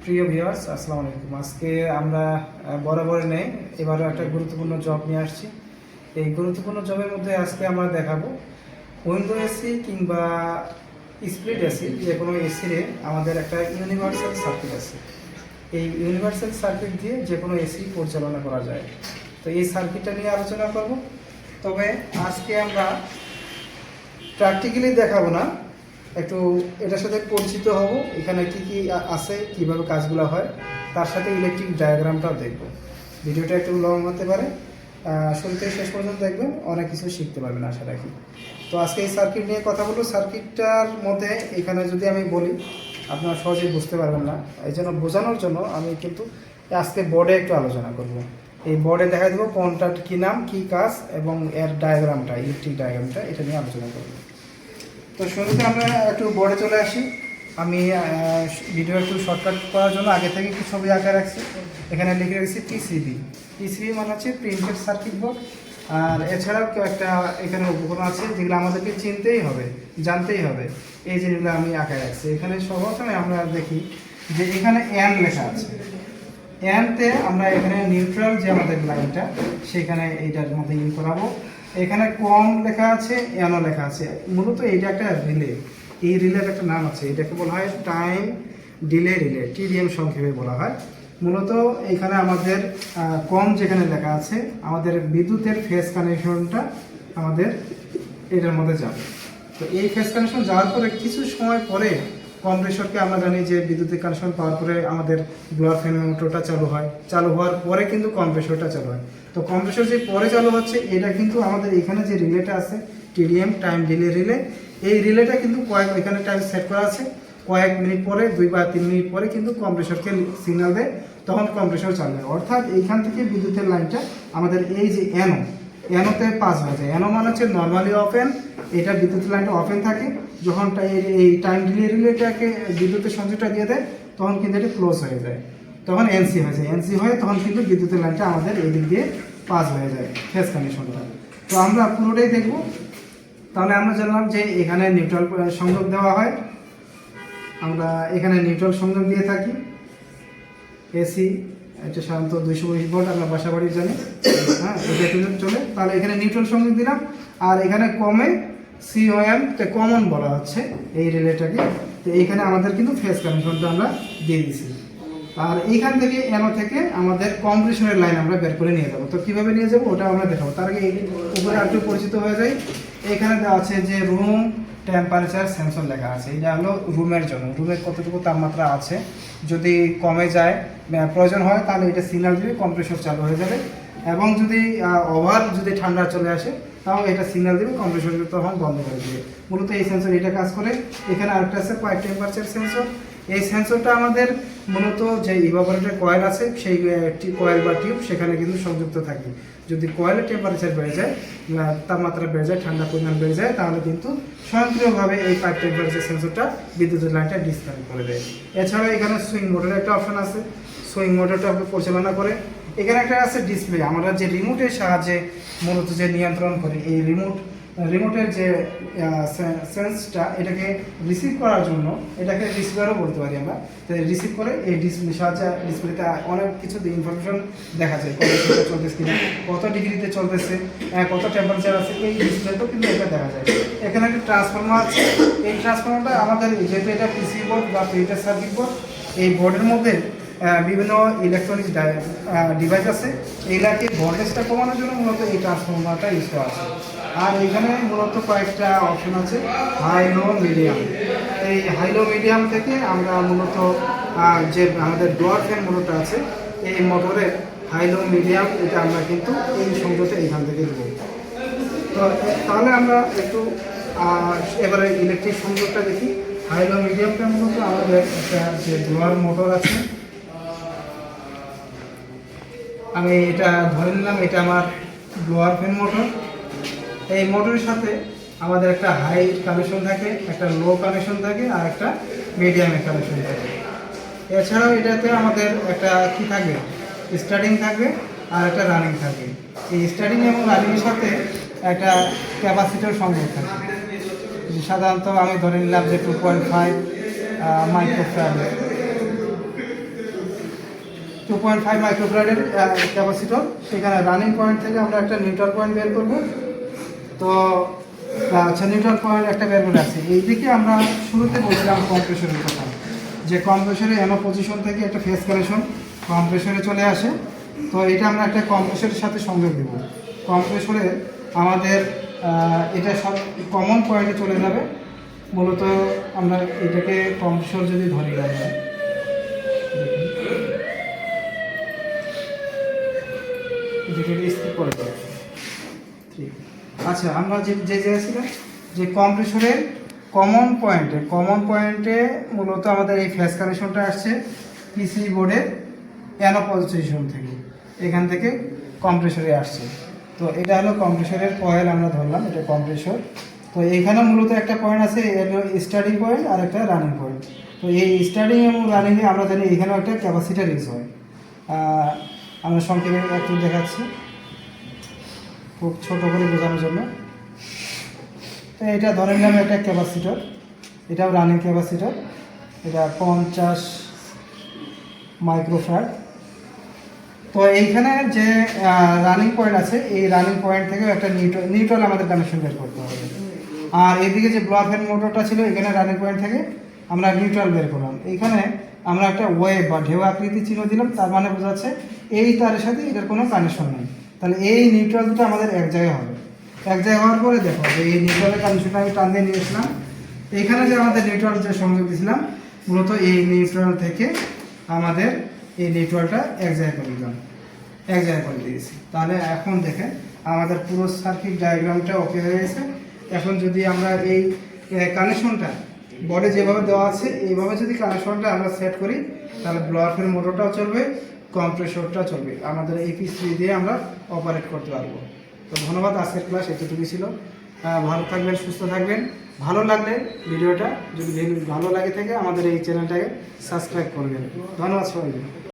প্রিয় ভিউয়ার্স, আসসালামু আলাইকুম। আজকে আমরা বরাবর নেই, এবারও একটা গুরুত্বপূর্ণ জব নিয়ে আসছি। এই গুরুত্বপূর্ণ জবের মধ্যে আজকে আমরা দেখাবো উইন্ডো এসি কিংবা স্প্লিট এসি, যে কোনো এসিরে আমাদের একটা ইউনিভার্সাল সার্কিট আছে। এই ইউনিভার্সাল সার্কিট দিয়ে যে কোনো এসি পরিচালনা করা যায়। তো এই সার্কিটটা নিয়ে আলোচনা করব। তবে আজকে আমরা প্র্যাকটিক্যালি দেখাবো না, একটু এটার সাথে পরিচিত হব, এখানে কি কি আছে, কিভাবে কাজগুলো হয়, তার সাথে ইলেকট্রিক ডায়াগ্রামটাও দেখব। ভিডিওটা একটু লং হতে পারে, শুরু থেকে শেষ পর্যন্ত দেখবেন, অনেক কিছু শিখতে পারবেন আশা রাখি। তো আজকে এই সার্কিট নিয়ে কথা বলবো। সার্কিটটার মধ্যে এখানে যদি আমি বলি আপনারা সহজেই বুঝতে পারবেন না, এই জন্য বোঝানোর জন্য আমি কিন্তু আজকে বোর্ডে একটু আলোচনা করব। এই বোর্ডে দেখা দেবো কোনটার কী নাম, কী কাজ এবং এর ডায়াগ্রামটা, ইলেকট্রিক ডায়াগ্রামটা, এটা নিয়ে আলোচনা করব। তো শুরুতে আমরা একটু বোর্ডে চলে আসি। আমি ভিডিও একটু শর্টকাট করার জন্য আগে থেকে কিছু ছবি আঁকা রাখছি। এখানে লিখে রেখেছি পিসিবি। পিসিবি মানে হচ্ছে প্রিন্টেড সার্কিট বোর্ড। আর এছাড়াও একটা এখানে উপকরণ আছে যেগুলো আমাদেরকে চিনতেই হবে, জানতেই হবে। এই জিনিসগুলো আমি আঁকা রাখছি। এখানে সর্বপ্রথমে আমরা দেখি যে এখানে এন লেখা আছে। এনতে আমরা এখানে নিউট্রাল যে আমাদের লাইনটা, সেখানে এইটার মধ্যে ইউজ করাবো। এখানে কম লেখা আছে, এনও লেখা আছে। মূলত এইটা একটা রিলে, এই রিলের একটা নাম আছে, এটাকে বলা হয় টাইম ডিলে রিলে, টিডিএম সংক্ষেপে বলা হয়। মূলত এখানে আমাদের কম যেখানে লেখা আছে, আমাদের বিদ্যুতের ফেজ কানেকশনটা আমাদের এটার মধ্যে যাবে। তো এই ফেজ কানেকশন যাওয়ার পরে কিছু সময় পরে কম্প্রেসরকে আমরা জানি যে বিদ্যুতের কানেকশন পাওয়ার পরে আমাদের ব্লোয়ার ফ্যান মোটরটা চালু হয়, চালু হওয়ার পরে কিন্তু কম্প্রেসরটা চালু হয়। তো কম্প্রেসর যে পরে চালু হচ্ছে, এটা কিন্তু আমাদের এখানে যে রিলেটা আছে, টিডিএম টাইম ডিলে রিলে, এই রিলেটা কিন্তু এখানে টাইম সেট করা আছে। কয়েক মিনিট পরে, 2 বা 3 মিনিট পরে কিন্তু কম্প্রেসরকে সিগন্যাল দেয়, তখন কম্প্রেসর চালু হয়। অর্থাৎ এইখান থেকে বিদ্যুতের লাইনটা আমাদের এই যে এনোতে পাস হয়ে যায়। এনো মানে হচ্ছে নর্মালি ওপেন, এটা বিদ্যুতের লাইনটা ওপেন থাকে। যখন এই টাইম ডিলে রিলেটাকে বিদ্যুতের সংযোগটা দিয়ে দেয়, তখন কিন্তু এটা ক্লোজ হয়ে যায়, তখন এনসি হয়ে যায়। এনসি হয়ে তখন কিন্তু বিদ্যুতের লাইনটা আমাদের এই দিক দিয়ে পাস হয়ে যায়, ফেজ কানেকশনটা। তো আমরা পুরোটাই দেখব। তাহলে আমরা জানলাম যে এখানে নিউট্রাল সংযোগ দেওয়া হয়, আমরা এখানে নিউট্রাল সংযোগ দিয়ে থাকি। এসি এটা সাধারণত 220 ভোল্ট, আমরা বাসা বাড়ি জানি, হ্যাঁ, এটা চলে। তাহলে এখানে নিউট্রাল সংযোগ দিলাম। আর এখানে কমে সিওএম কমন বলা হচ্ছে এই রিলেটাকে। তো এইখানে আমাদের কিন্তু ফেজ কানেকশনটা আমরা দিয়ে দিছি। আর এইখান থেকে এনো থেকে আমাদের কম্প্রেসরের লাইন আমরা বের করে নিয়ে যাবো। তো কীভাবে নিয়ে যাবো ওটা আমরা দেখাবো। তার আগে এই উপরে একটু পরিচিত হয়ে যায়। এখানে দেওয়া আছে যে রুম টেম্পারেচার সেন্সর লেখা আছে। এটা হলো রুমের জন্য, রুমের কতটুকু তাপমাত্রা আছে। যদি কমে যায়, প্রয়োজন হয়, তাহলে এটা সিগন্যাল দিবে, কম্প্রেসর চালু হয়ে যাবে। এবং যদি ওভার যদি ঠান্ডা চলে আসে, তাহলে এটা সিগন্যাল দিবে, কম্প্রেসর তখন বন্ধ করে দেবে। মূলত এই সেন্সর এটা কাজ করে। এখানে আরেকটা আছে পাইপ টেম্পারেচার সেন্সর। এই সেন্সরটা আমাদের মূলত যে ইভাপোরেটর কয়েল আছে, সেই কয়েল বা টিউব সেখানে কিন্তু সংযুক্ত থাকে। যদি কয়েলের টেম্পারেচার বেড়ে যায়, তাপমাত্রা বেড়ে যায়, ঠান্ডা পরিমাণ বেড়ে যায়, তাহলে কিন্তু স্বয়ংক্রিয়ভাবে এই পাইপ টেম্পারেচার সেন্সরটা বিদ্যুতের লাইনটা ডিসকানেক্ট করে দেয়। এছাড়াও এখানে সুইং মোটরের একটা অপশন আছে, সুইং মোটরটা পরিচালনা করে। এখানে একটা আছে ডিসপ্লে, আমরা যে রিমোটের সাহায্যে মূলত যে নিয়ন্ত্রণ করি, এই রিমোটের যে সেন্সটা, এটাকে রিসিভ করার জন্য, এটাকে রিসিভারও বলতে পারি আমরা। তো রিসিভ করে এই ডিসপ্লে সাহায্যে ডিসপ্লেতে অনেক কিছু ইনফরমেশন দেখা যায়, কত চলতেছে কিনা, কত ডিগ্রিতে চলতেছে, কত টেম্পারেচার আছে, এই ডিসপ্লেতেও কিন্তু এটা দেখা যায়। এখানে একটা ট্রান্সফর্মার আছে। এই ট্রান্সফর্মারটা আমাদের, যেহেতু এটা পিসি বোর্ড বা প্রিন্টেড সার্কিট বোর্ড, এই বোর্ডের মধ্যে বিভিন্ন ইলেকট্রনিক্স ডিভাইস আছে। এইগুলাকে ভোল্টেজটা কমানোর জন্য মূলত এই ট্রান্সফর্মারটা ইউজ করা আছে। আর এখানে মূলত কয়েকটা অপশন আছে, হাই লো মিডিয়াম। এই হাই লো মিডিয়াম থেকে আমরা মূলত যে আমাদের ব্লোয়ার ফ্যান মোটরটা আছে, এই মোটরের হাই লো মিডিয়াম, এটা আমরা কিন্তু এই সংযোগটা এইখান থেকে দেবো। তো তাহলে আমরা একটু এবারে ইলেকট্রিক সংযোগটা দেখি। হাই লো মিডিয়ামটা মূলত আমাদের একটা যে ব্লোয়ার মোটর আছে, আমি এটা ধরে নিলাম এটা আমার ব্লোয়ার ফ্যান মোটর। এই মোটরের সাথে আমাদের একটা হাই কানেকশন থাকে, একটা লো কানেকশন থাকে, আর একটা মিডিয়ামের কানেকশন থাকে। এছাড়াও এটাতে আমাদের একটা কি থাকবে, স্টার্টিং থাকবে আর একটা রানিং থাকবে। এই স্টার্টিং এবং রানিংয়ের সাথে একটা ক্যাপাসিটর সংযোগ থাকে, সাধারণত আমি ধরে নিলাম যে 2.5 মাইক্রোফ্যারাড। 2.5 মাইক্রোফ্যারাডের ক্যাপাসিটর। সেখানে রানিং পয়েন্ট থেকে আমরা একটা নিউট্রাল পয়েন্ট বের করব। তো আচ্ছা, নিউট্রাল পয়েন্ট একটা বের করে আছে। এইদিকে আমরা শুরুতে বলছিলাম কম্প্রেসরের কথা, যে কম্প্রেসরে এনো পজিশন থেকে একটা ফেস কানেকশন কম্প্রেসরে চলে আসে। তো এটা আমরা একটা কম্প্রেসরের সাথে সংযোগ দেব। কম্প্রেসরে আমাদের এটা সব কমন পয়েন্টে চলে যাবে। মূলত আমরা এটাকে কম্প্রেসর যদি ধরি আমরা স্কিপ করে দেবো। ঠিক, আচ্ছা, আমরা যে জায়গায় ছিলাম যে কম্প্রেসরের কমন পয়েন্টে মূলত আমাদের এই ফেস কানেকশনটা আসছে পিসি বোর্ডের এনো পজিশন থেকে, এখান থেকে কম্প্রেসরে আসছে। তো এটা হলো কম্প্রেসরের কয়েল আমরা ধরলাম, এটা কম্প্রেসর। তো এইখানে মূলত একটা পয়েন্ট আছে, স্টার্টিং পয়েন্ট আর একটা রানিং পয়েন্ট। তো এই স্টার্টিং এবং রানিংয়ে আমরা জানি এখানেও একটা ক্যাপাসিটার ইউজ হয়। আমরা সংক্ষেপে একটু দেখাচ্ছি খুব ছোট করে বোঝানোর জন্য। তো এটা ধরে নিলাম একটা ক্যাপাসিটর, এটাও রানিং ক্যাপাসিটর, এটা 50 মাইক্রোফ্যারাড। তো এইখানে যে রানিং পয়েন্ট আছে, এই রানিং পয়েন্ট থেকেও একটা নিউট্রাল আমাদের কানেকশন বের করতে হবে। আর এদিকে যে ব্লক ফ্যান মোটরটা ছিল, এখানে রানিং পয়েন্ট থেকে আমরা নিউট্রাল বের করলাম। এইখানে আমরা একটা ওয়েভ বা ঢেউ আকৃতি চিহ্ন দিলাম, তার মানে বোঝাচ্ছে এই তারের সাথে এটার কোনো কানেকশন নেই। তাহলে এই নিউট্রাল দুটো আমাদের এক জায়গায় হবে। এক জায়গায় হওয়ার পরে দেখো যে এই নিউট্রালের কানেকশনটা আমি টান দিয়ে নিয়েছিলাম। এইখানে যে আমাদের নিউট্রাল যে সংযোগ দিয়েছিলাম, মূলত এই নিউট্রাল থেকে আমাদের এই নিউট্রালটা এক জায়গায় করে দিয়েছি। তাহলে এখন দেখেন আমাদের পুরো সার্কিট ডায়াগ্রামটা ওকে হয়ে গেছে। এখন যদি আমরা এই কানেকশনটা বোর্ডে যেভাবে দেওয়া আছে এইভাবে যদি কানেকশনটা আমরা সেট করি, তাহলে ব্লোয়ার ফ্যান মোটরটাও চলবে, কম্প্রেসরটা চলবে, আমাদের এই পিসি দিয়ে আমরা অপারেট করতে পারবো। তো ধন্যবাদ, আজকের ক্লাস এতটুকুই ছিল। ভালো থাকবেন, সুস্থ থাকবেন। ভালো লাগলে ভিডিওটা যদি ভালো লাগে থাকে আমাদের এই চ্যানেলটাকে সাবস্ক্রাইব করবেন। ধন্যবাদ সবাইকে।